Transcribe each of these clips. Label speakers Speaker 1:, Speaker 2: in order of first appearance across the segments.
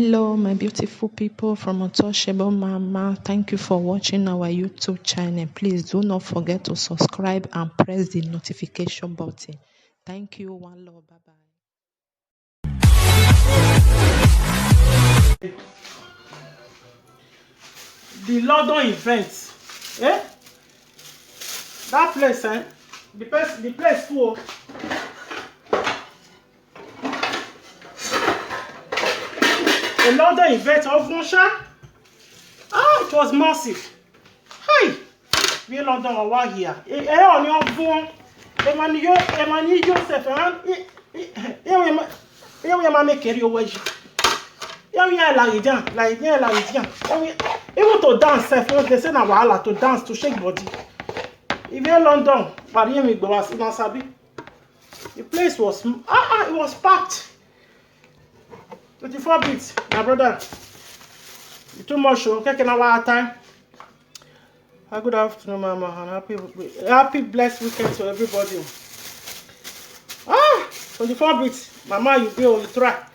Speaker 1: Hello, my beautiful people from Untouchable Mama. Thank you for watching our YouTube channel. Please do not forget to subscribe and press the notification button. Thank you. One love. Bye bye.
Speaker 2: The London event, that place, the place too. The London event of Russia. It was massive. Hi, we London over here. On your phone, Emmanuel Joseph, we make carry away. Even to dance, they say na wahala to dance, to shake body. If you're in London, the place was it was packed. 24 bits, my brother. Too much show. Okay, can I time? Good afternoon, Mama, and happy blessed weekend to everybody. 24 bits, Mama, you be on the track.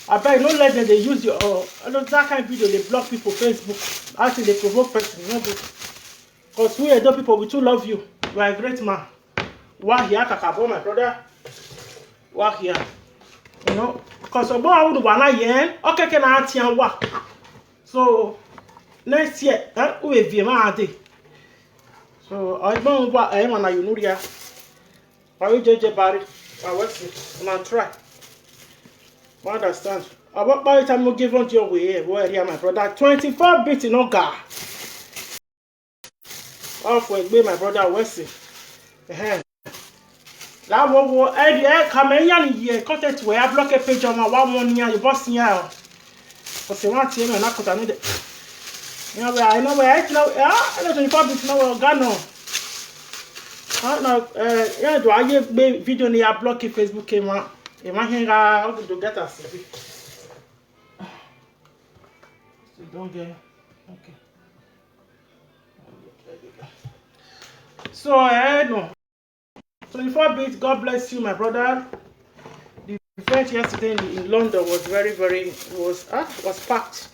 Speaker 2: I bet no let them they use your that kind of video they block people Facebook. Actually they provoke person, you know, because we adult people we too love you. You are a great man. Why here, Kakabo, my brother? Why here? You know, because about would wanna yen, okay, can I tell what? So next year, we be my so I don't what I am on a unuria. I will judge about it. I will see and I'll try. I understand. About by the time we give on your way, where here, my brother, 24 bits in Oga. Off with me, my brother, Wesley. That was I come in here, content where I block a page on my 1 year, you boss here. Because they want to and I could another. You know, I know where I know, I don't 24 bits no Gano. Yeah, do I give video near blocking Facebook came out? Imagine how to get us. So don't get okay. So no. 24 bits, God bless you, my brother. The event yesterday in London was very was packed.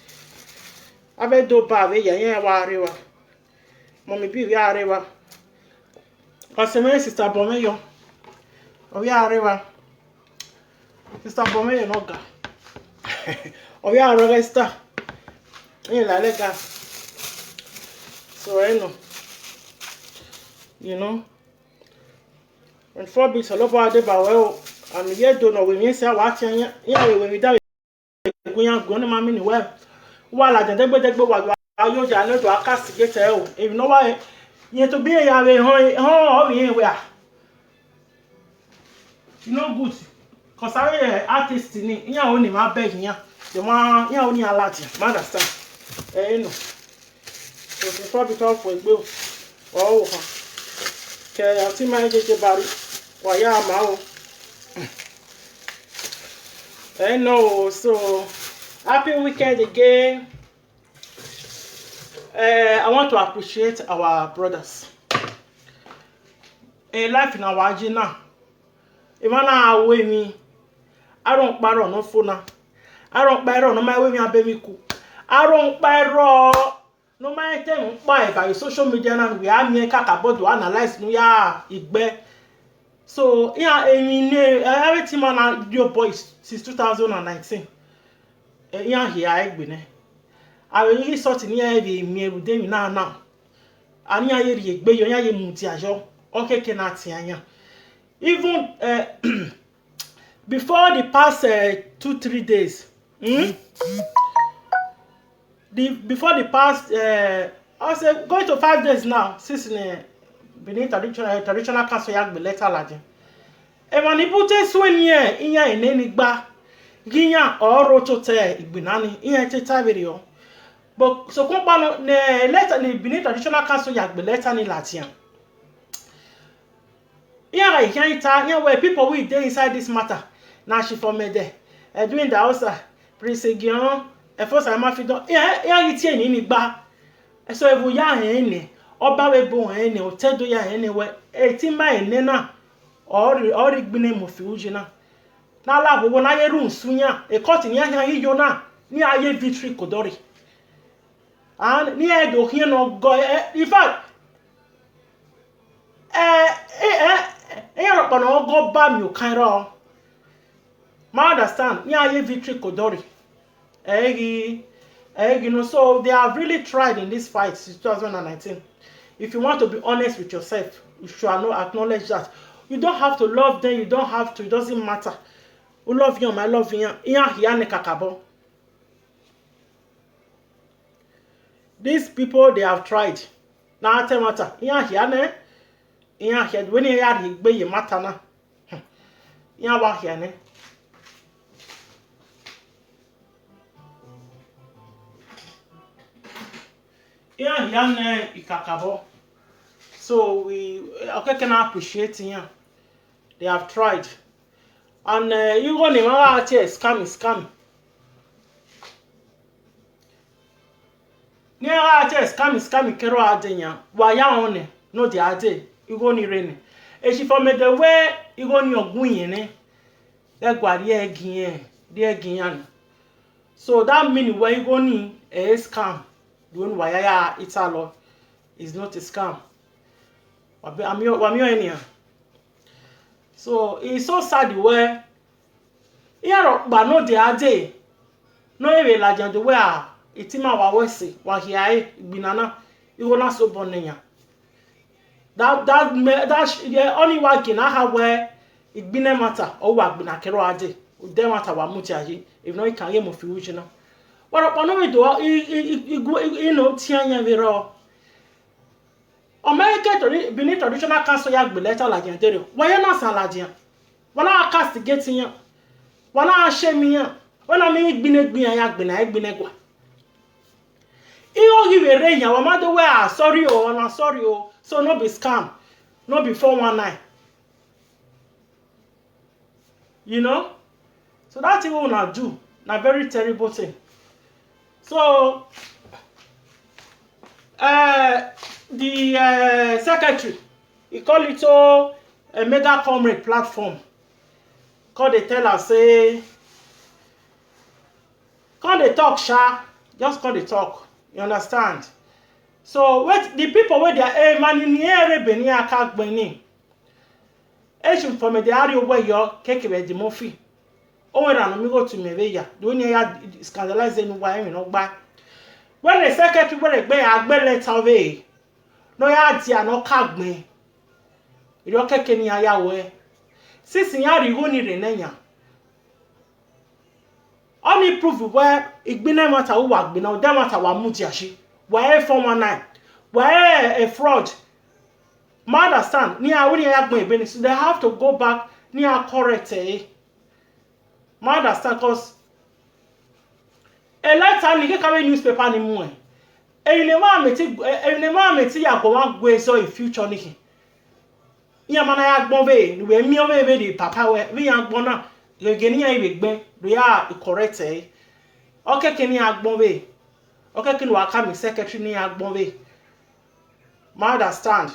Speaker 2: I bet do bad, yeah, wa mommy be we are because my sister Bomeyo. We are Sister Bomeyo no ga. We are register. So I know. You know. And 4 bits all over the well. And yet don't know when you say watching yeah when we die go na mama ni well. While I dey go wa ayo ja no do castigate o. If no why you to be ya we we you know good. Cause I artist ni ya o ni ma beg ya. The one ya o ni alert. Understand? No. So the probably talk for go. Oh. Okay, I see my JJ Barry. Why ya ma I know, so happy weekend again. I want to appreciate our brothers. Life in our agenda. If I away me, I don't buy no phone. I don't buy no my way me baby cool. I don't buy no my time by social media and we are me about to analyze no ya igbe. So yeah, I mean everything on your boys since 2019. Yeah, here I been. I really sort in here me with them now. Ani aye ri egbe yo ya ye muti ajo. Okay, cannot even before the past 2-3 days. Before the past I say going to 5 days now since Benin traditional council yagbe letter laje. Emani pute swenye inya enenigba ginya oro chote igbinani inya teta video. But so kompa no letter ni Benin traditional council yagbe letter ni latian. Inya I can ita where people we dey inside this matter. Na she for Omede doing the house Prince Igiehon first I ma fi don ya iti eni ni gba. So evu ya eni oba we bo eni o tedo ya eni we eti ma eni na or igbine mo fi ujina na la bo na yeru nsunya e court ni ahia hiyo na ni aye victory kodori and ni e do hie no go in fact no go ba mi o kan ro ma understand ni aye victory kodori no, so they have really tried in this fight since 2019. If you want to be honest with yourself, you should acknowledge that. You don't have to love them, you don't have to, it doesn't matter. You love you, I love you. These people, they have tried. Now, I tell you what, when you are here, matter na. You are here, so we can appreciate him. They have tried. And you go to my scam. Scam kero adenya. Why ya one? No the ade. You go ni rene. E she for me the way you go ni ogun yen ne. E gwa de so that mean where you go ni a scam. Doing why ya italo is not a scam. So it's so sad where but no the ade no even like the way itima wa wese wa hiae binana you na so bonenya that the only working I have where it been a matter or wa bina kero ade dem matter wa mutiaje if no can ye mo fi na what up no we do you know tianya vero Omede Benin traditional council ya gbe letter like yandere why na saladian wana castigate yan wana shame yan wana mi gbin ya gbe na gwa you give a rain your mother where sorry oh na sorry oh so no be scam no be 419 you know so that thing we wanna do na very terrible thing so the secretary he call it a mega comrade platform call they tell us say call they talk just call they talk you understand so what the people where they are man in here Benin aka gbeni issue from the area where you keke be the mofi o we Eranomigho to me ya do ni ya scandalize any why you know gba when the secretary where gbe agbe letter we no ya ti ano kagbin iro keke ni aya we sisin ya ri ho ni re nanya only proof where igbina matter wo wa gbina o da matter wa mutiashi why 419 why a fraud ma understand ni a woni ya gbon ebeni so they have to go back ni a correct ma understand cause a letter ni ke kawe newspaper ni mu eyine ma meti ya go wan gwe so in future ni ya mana ya gbon be ni we mi o be di papa we ya gbon na le geni ya ibe gben do ya correct okay kini agbon be okay kini wa ka mi secretary ni agbon be ma understand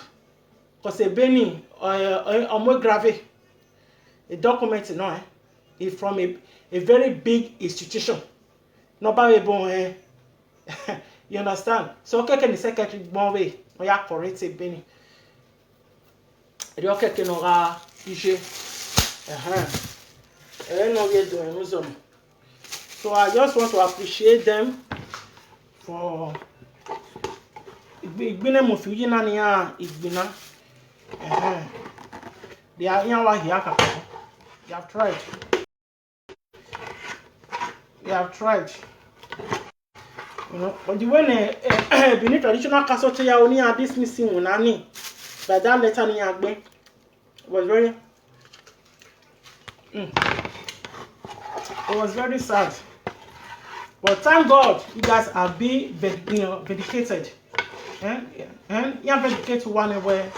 Speaker 2: cause e beni omo grave a document no is from a very big institution no ba we bon you understand so okay kini secretary gbon be o ya correct e beni e okay kini ga ije no we doing uzom. So I just want to appreciate them for igbine mo fi yina ni a igbina they are yan wa here kaka they have tried you know but the when Benin traditional castle to ya oni a dismissing unani by that letter ni agbe was very it was very sad. But thank God you guys are being vindicated. And you are vindicated one way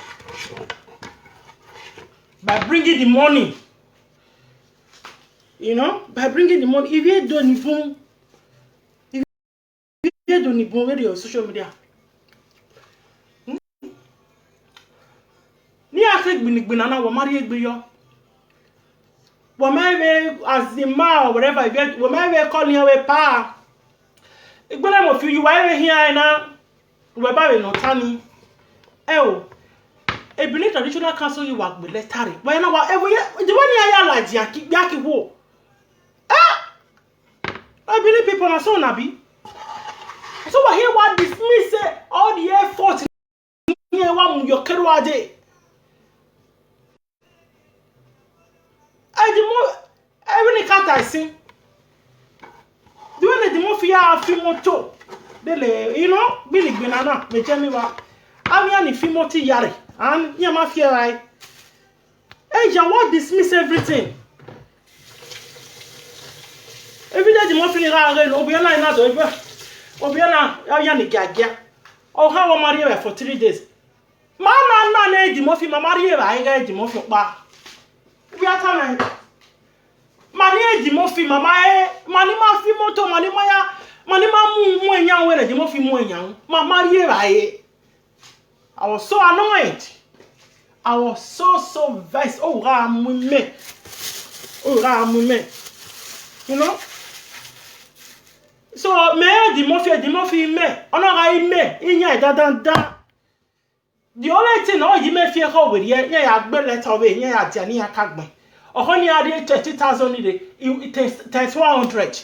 Speaker 2: by bringing the money. You know, by bringing the money. If you don't even radio social media. Ni Africa binana wa mari egbe yo. Woman as the man or whatever you get, woman call here we pa. Igbele mo fi you why here na we ba we no tani. Oh. A Benin traditional council you work with lettering. Why now whatever the one you like yaki wo. Ah! I believe people are so nabi. So what here what dismiss all the effort here one your kerwa day. I the more every cat I see. The one the more fear fimoto. Dele, you know, Billy Banana, me tell me what. I'm yani fimoti yari. And yeah, my fear, right? Hey, you want dismiss everything. Every day, the more feeling around, Obiana and other, Obiana, Yanni Gagia. Oh, how am I for 3 days? Mama, the Moffy, Maria, I got the Moffy bar. We are coming. Mania, the Moffy, Mamma, Manima Fimoto, Manimaya, Manima Moon, where the Moffy Moon, Mamma, I was so annoyed. I was so vexed. Oh, Ramume. Oh, Ramume. You know? So, me, the Murphy, me. I me. In ya, da. The only thing, oh, you may fear over here. Yeah, I bet let away. Yeah, Jania Kagme. Oh, honey, I did 30,000 it takes 100.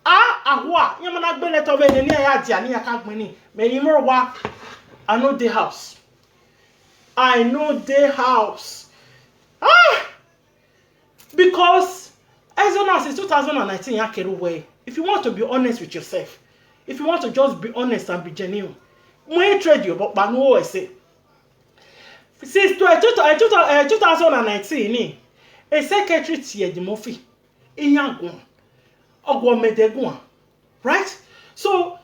Speaker 2: What? You may not bet let away. Yeah, Jania Kagme. May you know what? I know the house. I know the house. Because as soon as it's 2019, you can away. If you want to be honest with yourself, if you want to just be honest and be genuine, when trade you, but no, I say. Since 2019, a secretary to the Murphy in Yangon, Omede, right? So,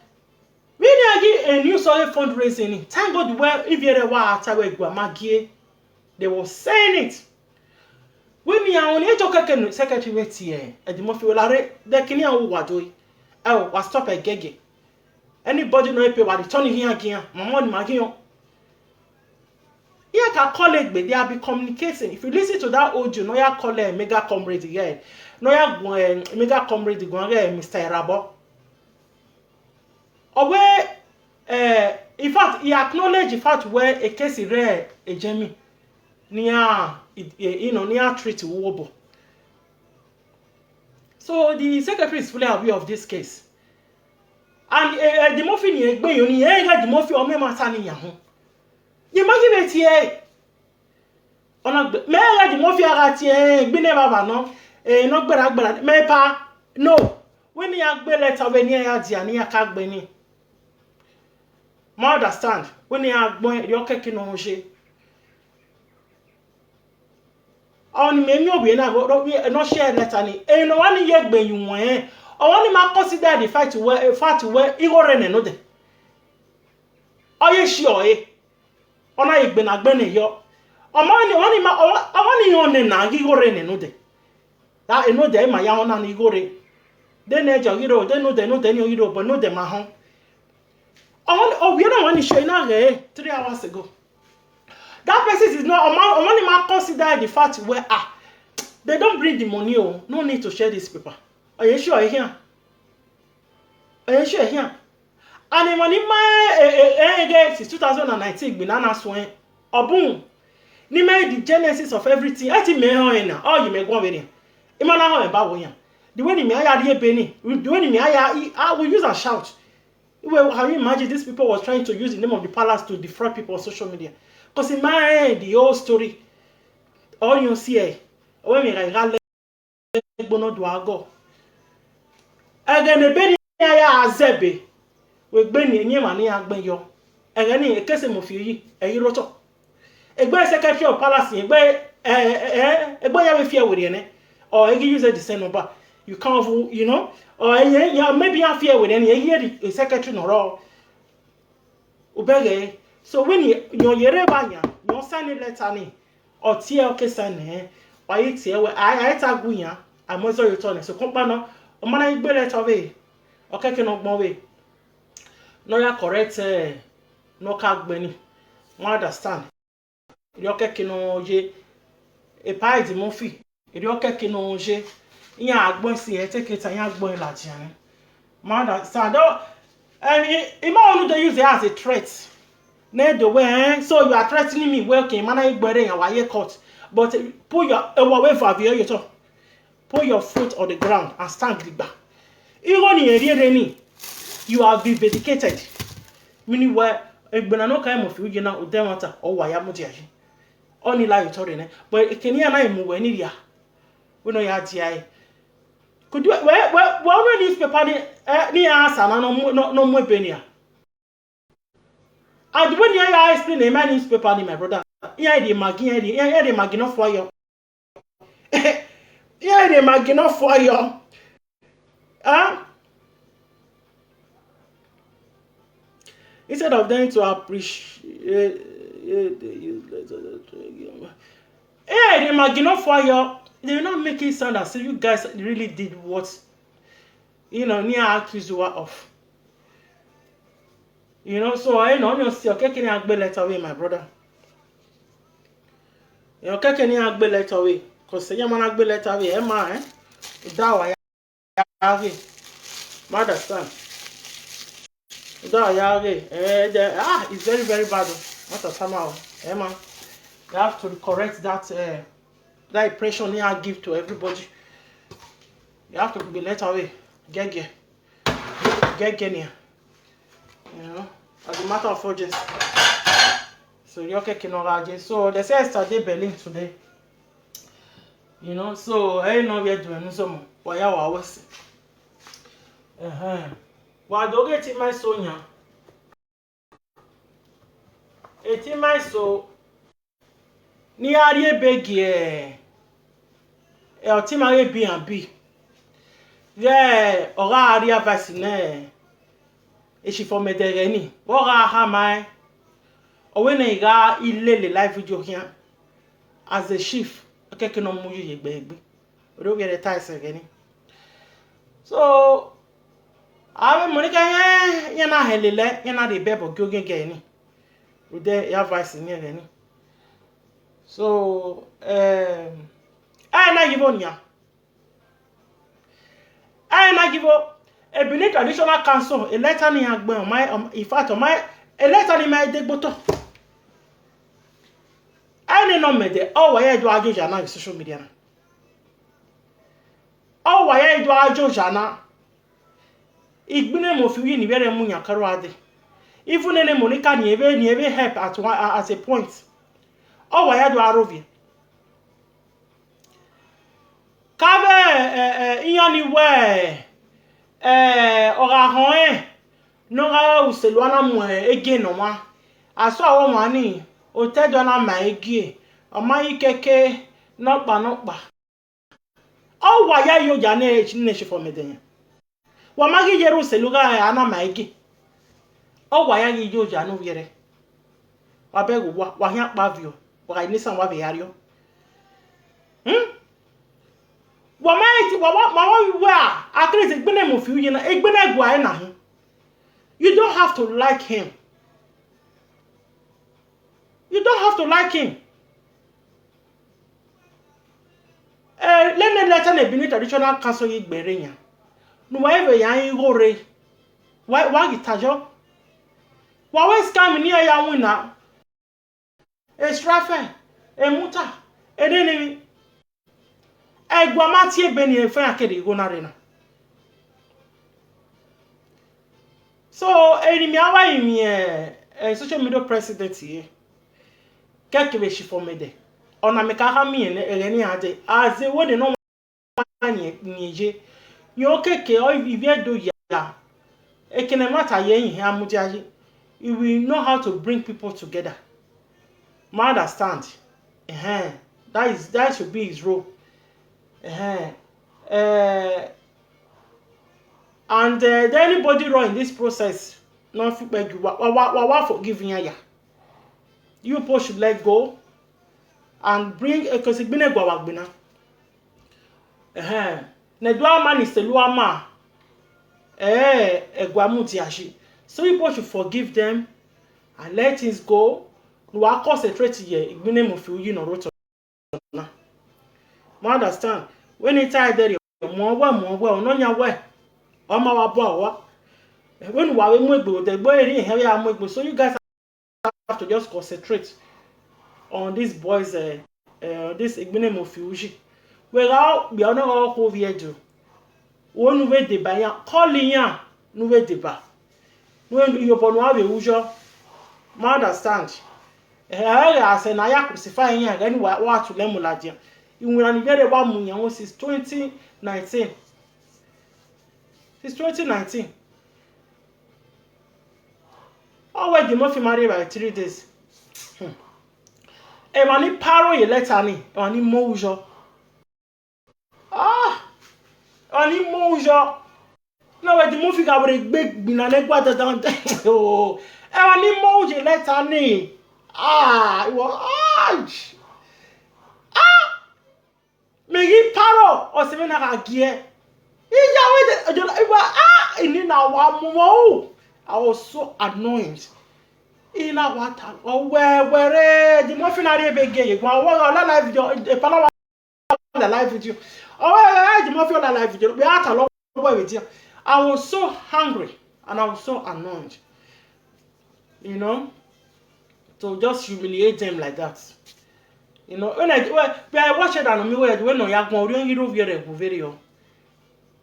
Speaker 2: when I get a new solid fundraising, thank God well if you're a they were saying it. When you are on the talking secretary here at the Murphy, the Kenya who doing, oh, was stop a gege. Anybody know pay what the Tony here again, Mamon Magio. Here can call it, but they are be communicating. If you listen to that audio, no, you call it mega comrade again. No, you mega comrade again, Mr. Rabo. In fact, he acknowledged the fact where a case is rare, a Jamie, near treat Wobo. So the secretary is fully aware of this case. And the Murphy, you had the Murphy or Mamma Yahu. You might give it here. On a may the Murphy at ye, be never no, not better, Mepa, no. When you are better when you are Giania Cagbeni. I understand when you are going your kicking on she. Only me not share letter ni. No one yet be you want. Only ma consider the fact where Igiehon and no de. Oh yes sure Ona igbe na gbe ne yo. Only ma only on na Igiehon and no de. That no de ma ya ona Igiehon. Then e jo hero, they no de no hero, but no de ma hon. We don't want to show you now 3 hours ago. That person is not only consider the fact where they don't bring the money. Oh, no need to share this paper. Are you sure here? Are you sure here? And the money since 2019 banana swing or boom. Ni made the genesis of everything. I think you may go with him. Imana about the way me I Benny, the way me I will use a shout. Well, how you imagine these people was trying to use the name of the palace to defraud people on social media? Because in my head, the whole story, all you see, when we regale bono duago. Again, the Benny Azebe, with Benny and Yemani Agbenyo. Again, a case of you, a Euroto. A boy secretary of palace, a boy have a fear with you, or a user the same number. You can't, you know. Or maybe I fear with any here the secretary or Ubege. So when you Yerebanya, you send a letter or tear okay send or it's here where I taguya, I must return. So compano, or man I letter away. Okay, cannot more way. No, you correct no cag benny. I understand. You okay, no ye a pie the Murphy. iri okeke no nje iya agbon si eteketa ya agbon la jian mother stand and ima onu dey use it as a threat na the way so you are threatening me well okay man igbere yan wa ye court but put your away for you to put your foot on the ground and stand gba ironi ere ni you have been vindicated meaning where egbena no kai mo fi uje na udemata o wa ya mudiaji oni la yutori ne but ekeni ya na imu we ni dia we no ya dia could you where newspaper ni answer na no mo benia and when you explain the my newspaper ni my brother here the magi no for you here the magi no for you instead of them to appreciate the useless the magi no for you they will not make it sound as if you guys really did what near accuse you of. So I know you see okay can agbe letter away my brother. Okay can agbe letter away cause say man agbe letter away e ma da wa ya ge. Mother stand. Da ya ge it's very very bad. What a somehow. Man. You have to correct that impression you give to everybody. You have to be let away. Get near. As a matter of urgency. So you're okay no. So they say yesterday Berlin today. So I know we are doing some why I was. Why do get it my Sonia? It my so ni ari begi ultima B&B. Yeah, ora ari vaccine. She for me there ni. Ora ha mai. When I got ilele live video here as a chief. Okay, no mu ye gbe. We don't get the ties again. So I Monica na helele na the bebo gogen again. We there ya vaccine again. So na givonia. Na givo a Benin traditional council a letter ni agbe my in fact my a letter ni my degboto. Any no Omede all why do ajoja na social media na. All why do ajoja na. Igbine mo fi wi ni bere mu yakaro ade. Even any Monica ni ebe help at a point. All why do arovie. Kave iyani we ora hon no ga uselu ana mu ege no ma aso awo mo ani Utete na ma ege o ma ikeke nokpa o wa ya yo ja na ne shi for medenya wa ma gi jeru uselu ga ana ma ege o wa ya gi yo ja no yere wa be go wa hia pavio wa ni san wa be yario at least you don't have to like him. You don't have to like him. Let me let a Benin traditional council you berenya. No whatever yan gore. Why gitajo? Why scam near ya winner? A strafe, a muta, an enemy. Egwamati beni efe akede go na rena. So enimi awa imi social media president here. Kekebe shi for mede. Ona meka ha mi ene ade. Aze wo de no nije. Yo keke o ivie do ya. Ekene mata ye yin amujaji. You will know how to bring people together. Ma understand? That should be his role. And anybody wrong in this process, no feedback you forgiving ya. You people should let go and bring a consequence gwawagbina. Ne dua man is the luama. Egwamuti. So you people should forgive them and let things go. No concentrate here. Igbine mo fi uyi no roto na. understand? When it's there, more, no, your way. On my boy, when we are the boy here, so you guys have to just concentrate on these boys, this Igbine Mofiuji. Well, we are not all over here, do. One way de ba ya, calling ya, no way de ba. When you upon have a usual, understand? I say, I crucifying ya, then what to Lemuladia. You will get about Munyan since 2019. Since 2019. Oh, wait, the Murphy married by 3 days. Emani paro ye letter ni, emani mojo. Ani mojo. No, wait, the movie got a big binane guada down. Oh, emani mojo letter ni. It was Megi paro or seven agie. I was so annoyed. In a water, or where the muffin are gay. Well, live video, a live video. Oh, the muffin live video. We are a long way with you. I was so hungry and I was so annoyed. You know, to just humiliate them like that. You know, when I watched it and when I video.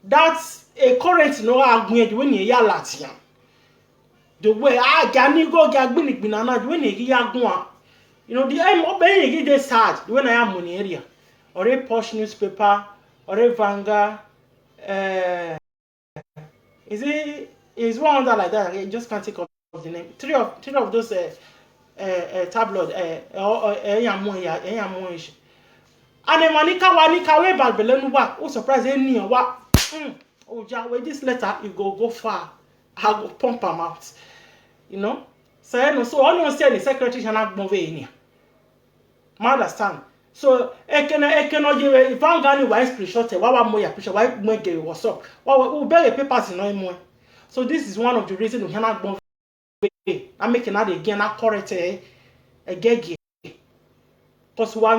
Speaker 2: That's a current no argument when you are Latin. The way I can go get banana when you are, you know, the I'm obeying it sad when I am in the area. Or a posh newspaper, or a Vanguard, is one that like that. I just can't think of the name. Three of those tabloid and then wanika we balbelenu wa o surprise any wa oh ja with this letter you go far. I go pump am out. You know? So all you say the secretary cannot move in. Understand? So I cannot give Vangani wise screenshot wa mo ya picture why mwege what's up. We bear the papers in no more. So this is one of the reasons we cannot move. I'm making that again not correct again. Because we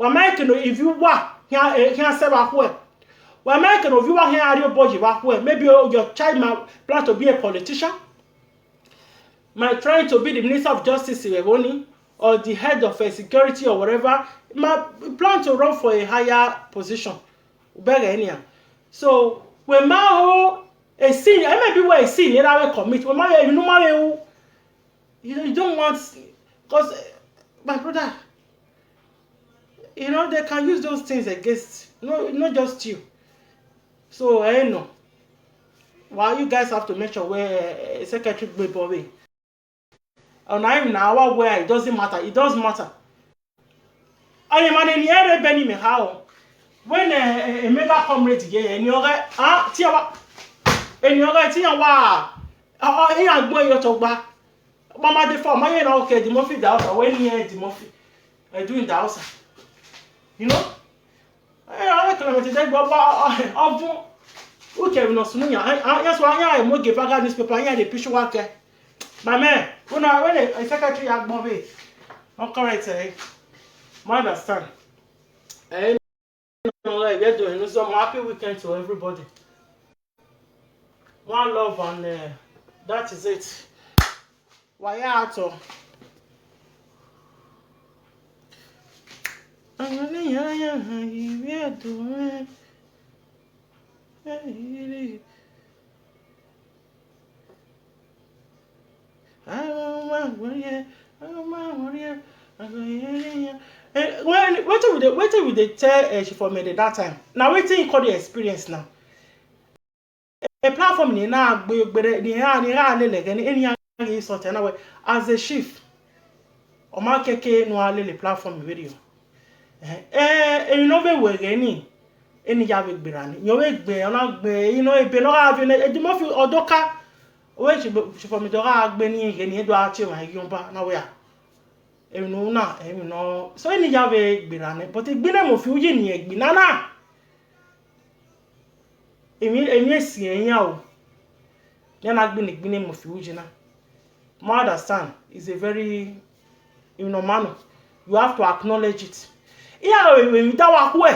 Speaker 2: making if you wa here say back where. We making if you wa here are your boy back where. Maybe your child might plan to be a politician. Might trying to be the Minister of Justice or the head of security or whatever, might plan to run for a higher position. So when a sin, I may be where a sin you never commit. You don't want, because my brother, you know, they can use those things against not just you. So I know why you guys have to make sure where a secretary will be away. And I'm now where it doesn't matter. It does matter. I am an area Benny me how when a mega comrade here and you're Tiawa and you're Tiawa. I go your talk back. Mama, the form, I know, okay, the Murphy the house, when here, the Murphy, doing the house. You know? I can't take what okay, we know soon. That's why I am give back newspaper, I had a picture worker. My man, when a secretary had movie, not correct, eh? I understand. I know like they're doing some happy weekend to everybody. One love and that is it. Why ato? What would they tell she for me at that time? Now waiting you call the experience now. A platform ni na gbe ni ha lele gani any sort na as a chief o ma keke no lele platform video. You know be we gani any ya be gbera ni yo we gbe ona gbe you know e be no have e mo fi odoka we she for me do ga gbe ni gani do a che wa yomba na we a e no so any ya be gbera ni but gbe na mo fi uji ni egbi nana emi si enya o ya na gbini mo fi uji na ma understand is a very man you have to acknowledge it iya we mi da wa ku e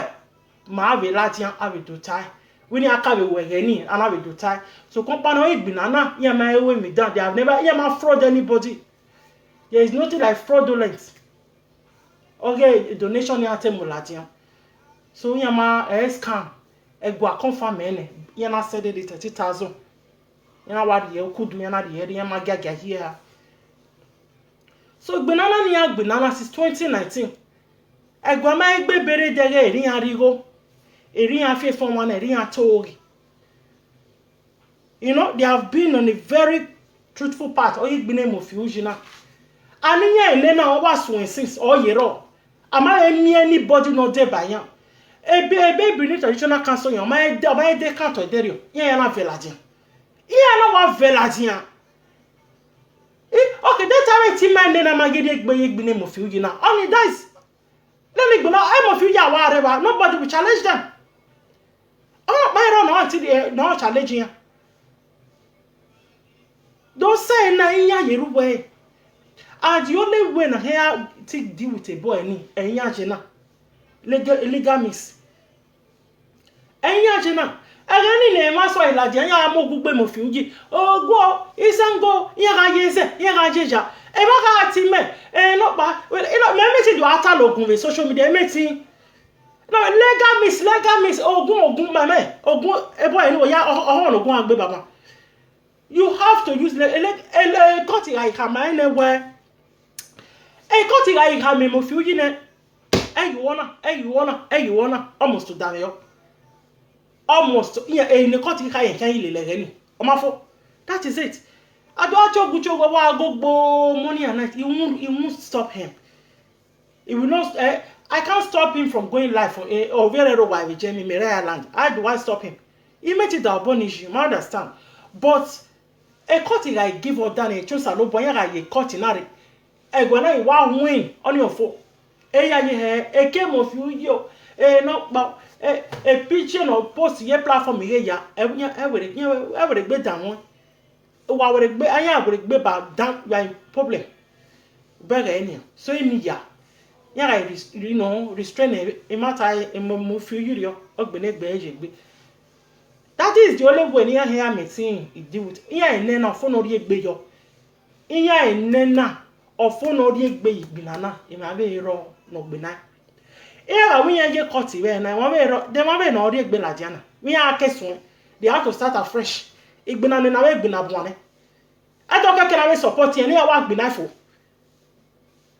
Speaker 2: ma be lati an ave do tai we ni aka be we ni and ave do tai so company igbina na iya ma ewe mi down they have never iya ma fraud anybody. There is nothing like fraudulent. Okay, donation ni atemu lati an so iya ma scam egwa confirm ene iya na said it 30,000 yana wa de kudu yana de yana gaga here. So gbenana ni agbenana since 2019 egwa ma egbe bere dege erin arigo erin afi fun one erin atori. You know, they have been on a very truthful path. Oyi gbine mo fi ujina aniyan ile na wa sun since oyero ama emi anybody no dey bayan ebe Benin traditional council yan ma e de count ederio yan na village. Iya na wa veladia. Okay, that time team man na magede gbine mo fi na. Only that is. Let me go now. I mo fi ya wa reba. Nobody will challenge them. Oh, my run no until they no challenging ya. Don't say na iya yeruwe. And the only way na here to deal with a boy ni enya jena. Legal miss. Enya jena. Agani ne ma so ilaje anya amogugbe mo fi uji ogwo isango yen ga jeja e ba ka ti me no pa me meti do atalogun we social media meti no legal miss ogun mama ogun ebo eni o ya ohon ogun agbe baba. You have to use cut it like am anywhere cut it like am mo fi uji ne you wanna almost to damn you. Almost in the country can that is it. I don't go money and night. It won't stop him. It will not. I can't stop him from going live for or very why with Jamie Mirai Land. I do want stop him. He made it our issue. I understand, but a country like give or done a choose a low boy a cut in it. I go now one win on your phone. A came of you no but. A picture or post ye platform ya every gbe down wa we gbe anya we gbe ba down your problem bega any so in ya you know restrain a matter mo fi yuri ogbene gbe ejegbe. That is the only way near here meeting it deal with iya ene na phone ori egbe yo iya ene na o phone ori egbe igbinana e ma be ro no gbena. Yeah, we ain't get caught here, and they want no real Beladiana. We are kesun. They have to start afresh. It been an away been a bonnet. I don't can support any work be knifeful.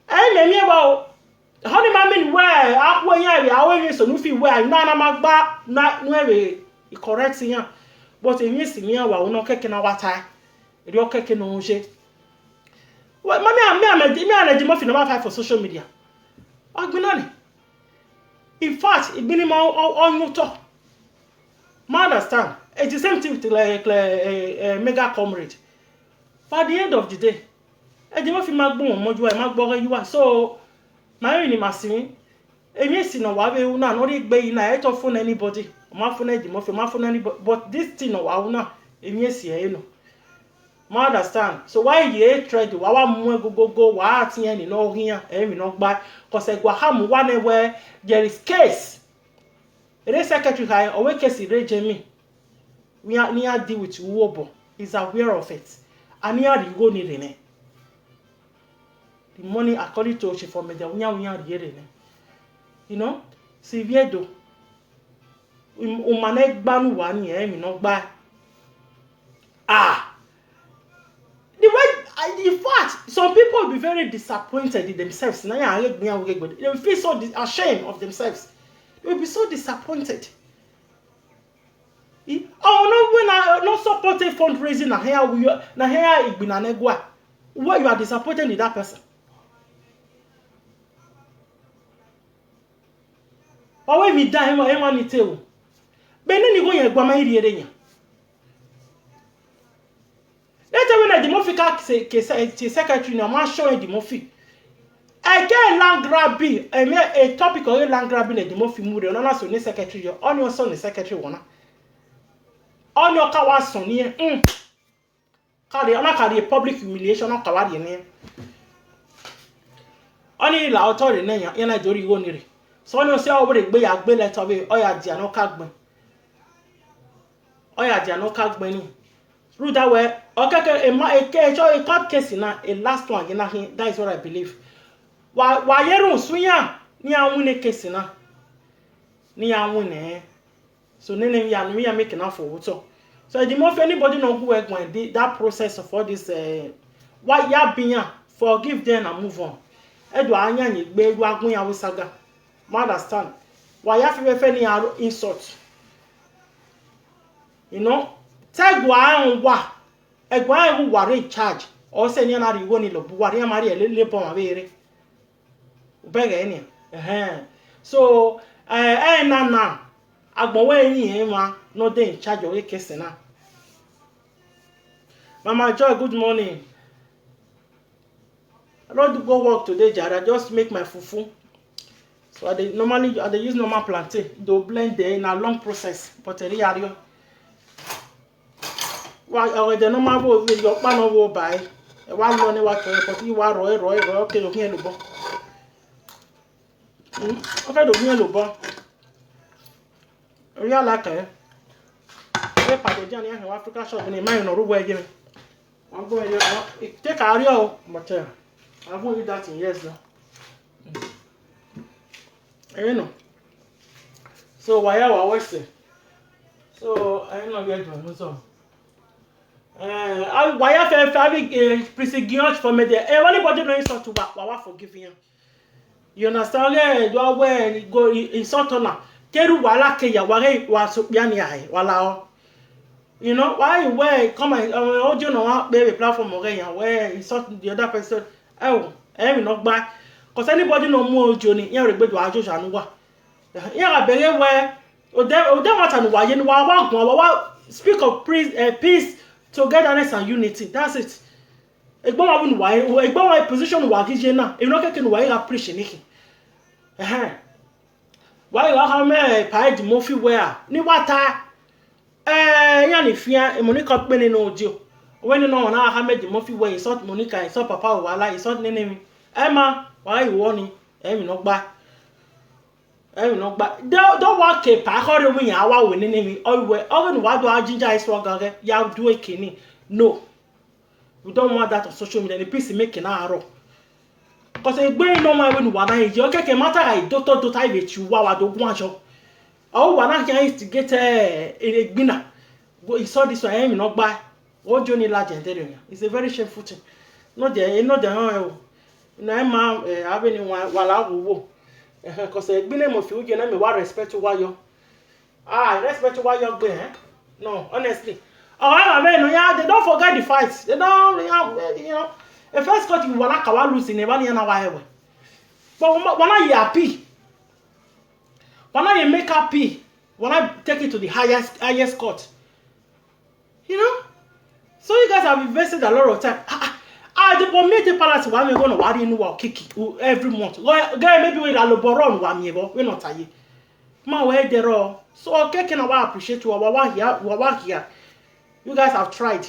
Speaker 2: I may near about honey mammy where up when I always so nuffy where none of my not very correct here. But in yes, near while no caking our tie. You're caking no shit. Well, mammy, I'm a muffin about 5 for social media. I've been on it. In fact, it been on your top. I understand. It's the same thing with like a mega comrade. But at the end of the day, I don't feel my bone, my you are. So, my only massing, a yes in a wabe, not a bay in a head phone anybody. My phone, anybody. But this thing, I not a yes, you know. I understand. So why you try to go what you know here and not buy because I go ham one where there is case. It is secretary high or case me. We are near deal with Wobo is aware of it. And near you go near it. The money according to she for me the we are hearing. You know, severe do. Umanek ban 1 year, me not buy. In fact, some people will be very disappointed in themselves. They will feel so ashamed of themselves. They will be so disappointed. Oh no, when I not supporting fundraising, where you are disappointed in that person. Or when we die, everyone will tell. But then you go and go my later when the secretary now man showing the Mofi. Again land grabbing a topic of land grabbing the Mofi mood on us on secretary on your son the secretary one. On your kawas son here. Carry public humiliation on Kawadi name. Only la authority name yana jori go near. so no say over the gbe agbe letter we oya dia no kagbe ni through that way okay a court case na a last one na that is what I believe wa yeru sunya ni anwune case na ni anwune so nene ya no ya make na for so the more if anybody know who are going that process of all this why ya binya forgive them and move on edo anya ni gbe edu agun ya we saga understand why ya fe ni insult you know tegwa ngwa egwa ewu ware charge o se ni na riwo ni lo bu ware mari ele bon abere ubege ni so na agbonwe yin ma no dey in charge of case na Mama Joy, good morning. I don't go work today, Jara. I just make my fufu. So I use normal plantain. They blend there in a long process. But the real well, the normal wo your pan over by. One money what but you are roy okay do here lobo. Okay do here lobo. Real like eh. We pade jani ya Africa shop ni mai no rubo again. I'm going to take a real, but I won't eat that in years now. You know. So why are we wasting? So I know get one. So why are having persecution for me there? Anybody know insult to back? Why forgive him? You understand? Yeah, do I go insult na? Keru wala ke ya wale wasubiani ai wala. You know why come and audio no baby platform again where insult the other person we not back cause anybody no more audio ni yan regbe do ajo janu wa yan abere where o dem want an wa yen wa speak of peace togetherness and unity. That's it. Egbon wa nu wa egbon wa position wa kije na e no keke nu wa ira preach ni why you have me pie the mofi where ni wata yani fia Monica pele no audio when you know na Ahmed Mofi where insult Monica insult papa wala insult nene Emma why you warning em no gba don't work e pa hore we yan wa we nene mi always even wa do ajinja is wagare ya do ekini no we don't want that on social media the peace making na aro cause e gbe no ma we nu wa na e okay ke matter I do type it you wa do gun aso oh wana can instigate egbina he saw this one him not buy what Johnny legendary. It's a very shameful thing. Not there na ma having wala wo because egbina mo fi uje na me wa respect wa yo respect wa yo gbe no honestly I mean no yeah they don't forget the fights they don't you know the first cut you wala kawa lose in eba na wa hewe but wana you happy when you make happy, when I take it to the highest court, you know. So you guys have invested a lot of time. The Omede palace why me gonna worry no wa kiki every month. Guy maybe we la loboron wa me bo we not tie. Ma we there all. So okay can I appreciate you wa here. You guys have tried.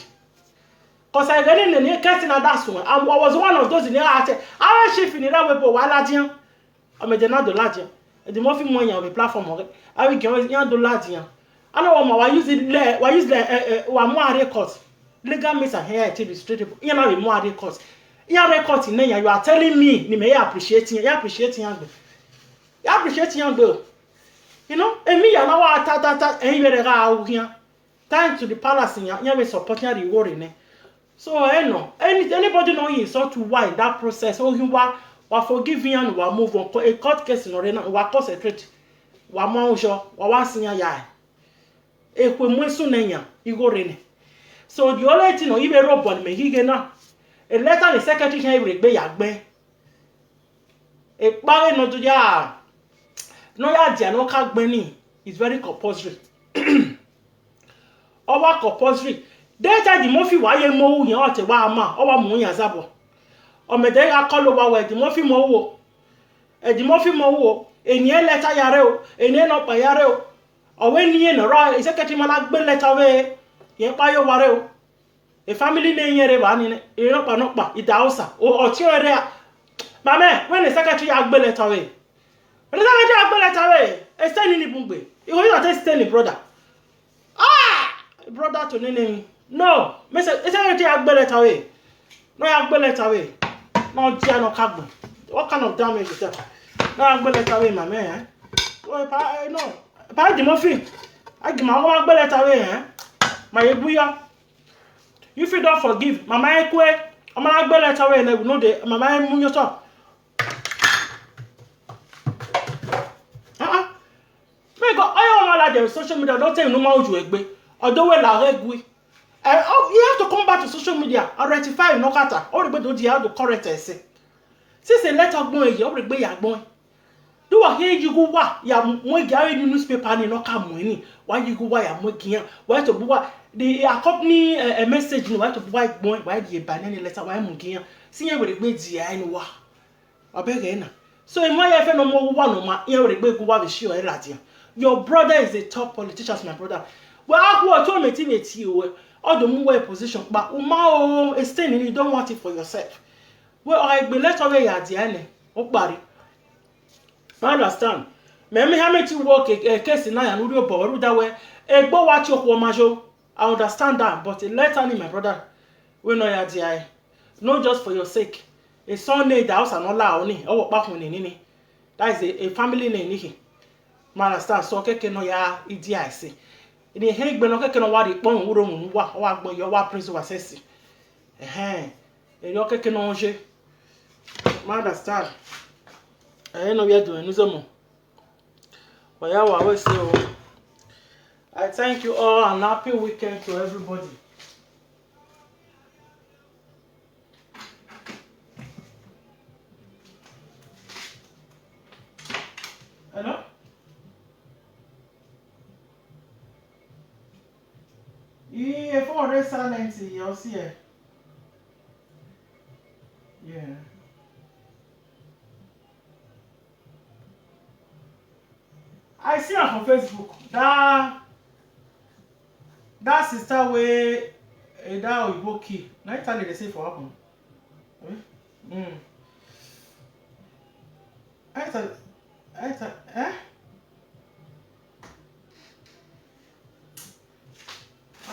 Speaker 2: Cause I get in the near casting at that one. I was one of those in there. I said, I was shifting it away, but while I made another large. The morphine money on the platform, I will give you $1. I know why use it. Why use the more records? Legal means and here administrative. You know, more records. You are recording. You are telling me, you may appreciate young girl. You appreciate young girl. You know, and me, I know what and you here. Time to the palace in your supporting the reward in it. So, I know anybody know you so to why that process. Oh, you are. Wa forgive and wa move on a court case no rena wa concentrate wa manjo wa wasinya ya ekwe mwesu nenya igorene so the only thing no ibe robot me hige na a letter the secretary can regbe yagbe e pare no to ya no ya dia no ka gbe ni is very compulsory over compulsory data the mofi wa ye mo wu yan o te wa ama o wa mu yan zabo Omede ga call over where the mofi mo wo e the mofi mo wo eni letter yare o eni no pa yare o owe ni en ro e secretary mala gbe letter we ye pa yo ware o e family na yere ba ni e no pa ida hausa o ti ore ba me when the secretary ya gbe letter we I go let away. A staying in the bungbe. You will not stay in brother. Brother to name. No, Mister, it's everything I go let away. No, I go let away. No, Gia no carbon. What kind of damage is that? No, I go let away, my man. No, if the muffin. I give my one go let away, my ebuya. If you don't forgive, Mama Ekwe, I'm not go let away, and I will know the Mama Munyoto. I don't social media, don't tell you no more you although we la regui. You have to come back to social media and rectify no kata. All the way to correct it. Since a letter going, you already be a boy. Do I hear you go wa? Ya mo gari ni newspaper ni no come money. Why you go wa ya mo gian? Why to buy the accompany a message no why to buy boy why the banana letter why mo gian? See you with the way dia ni wa. Abeg na. So in my life no more one no ma, you already go wa be sure e. Your brother is a top politician, my brother. Well, I want to motivate you. All the more position, but Uma is staying in. You don't want it for yourself. Well, I be let away at the end. Oh, buddy. I understand. Maybe how much you work a case in and Udo Boru that way. A bo watch your womajo. I understand that, but a letter in my brother. We know at the eye. Not just for your sake. A Sunday, the house and all that only. Oh, back when in that is a family name. Man, understand so keke no ya idi ase. Ini he gbe no keke no wa di pon wuro mu wa gbon yo wa prince wa sesi. E yo keke no nje. Man, understand. No we are doing no. Oya wa we say o. I thank you all and happy weekend to everybody. Hello? Yeah, for the silence, you'll see it. Yeah. I see her on Facebook. That sister way that Oyibo key. Now tell they say for happen. I thought, I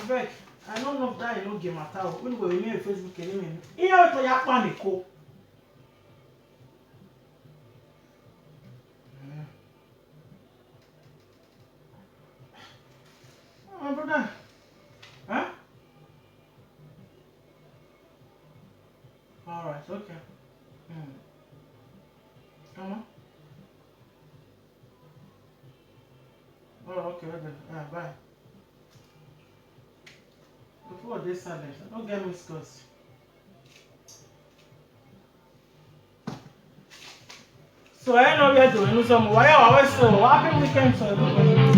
Speaker 2: beg. I don't know if that you know game at all. When we meet on Facebook, anyway. Here to ya panico. Oh, brother. Huh? All right. Okay. Come on. Oh, okay. Okay. Bye. Before this silence, don't get me scores. So I know we are doing some why I always so happy weekend to everybody.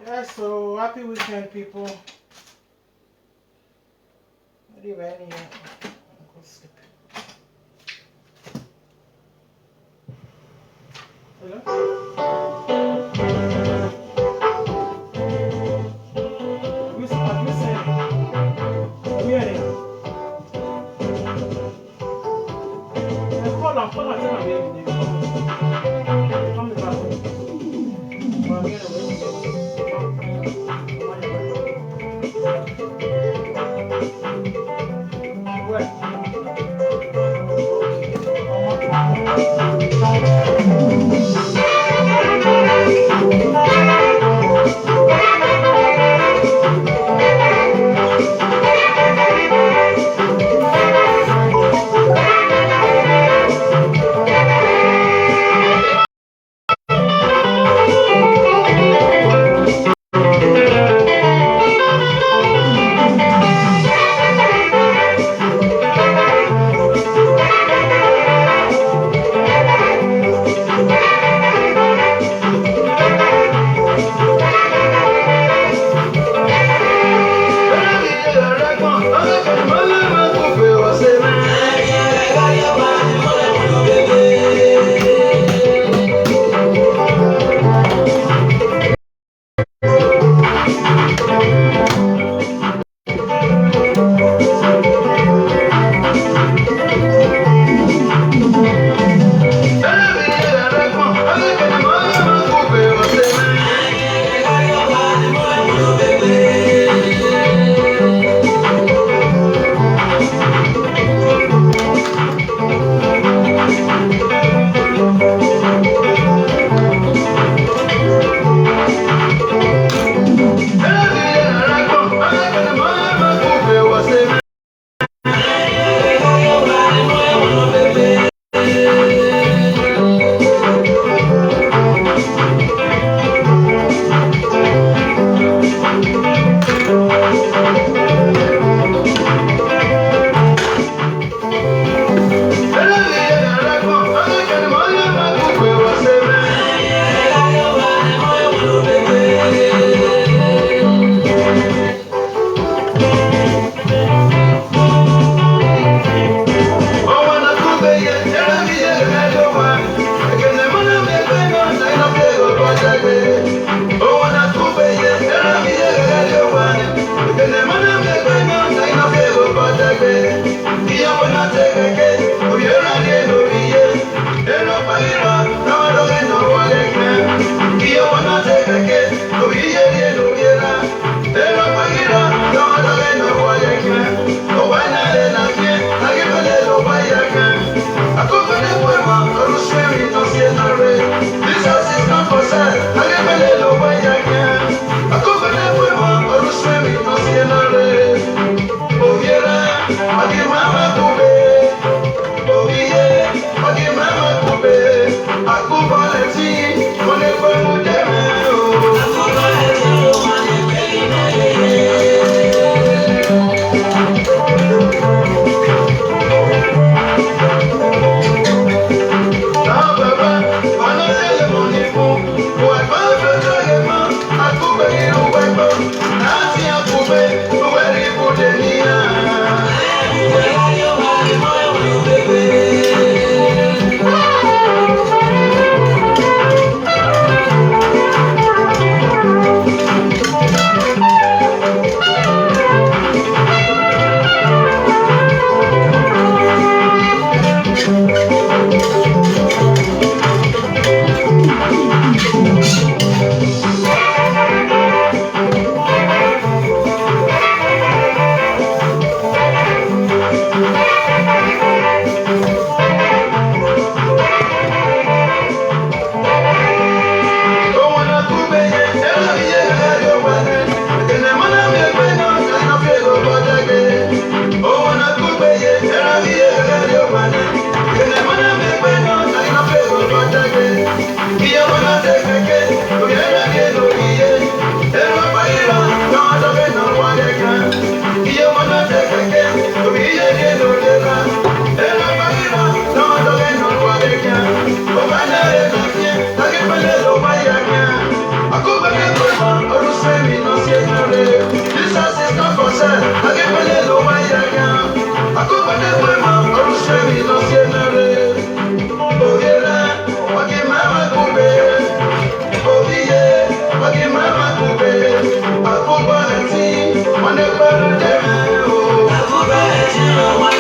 Speaker 2: Yeah, so happy weekend, people. Not even any. Go sleep. Hello? Have you seen it? Have you heard it? Call on, tell my baby. Come back home. Well, I'm here to wait. Where? Okay.
Speaker 3: my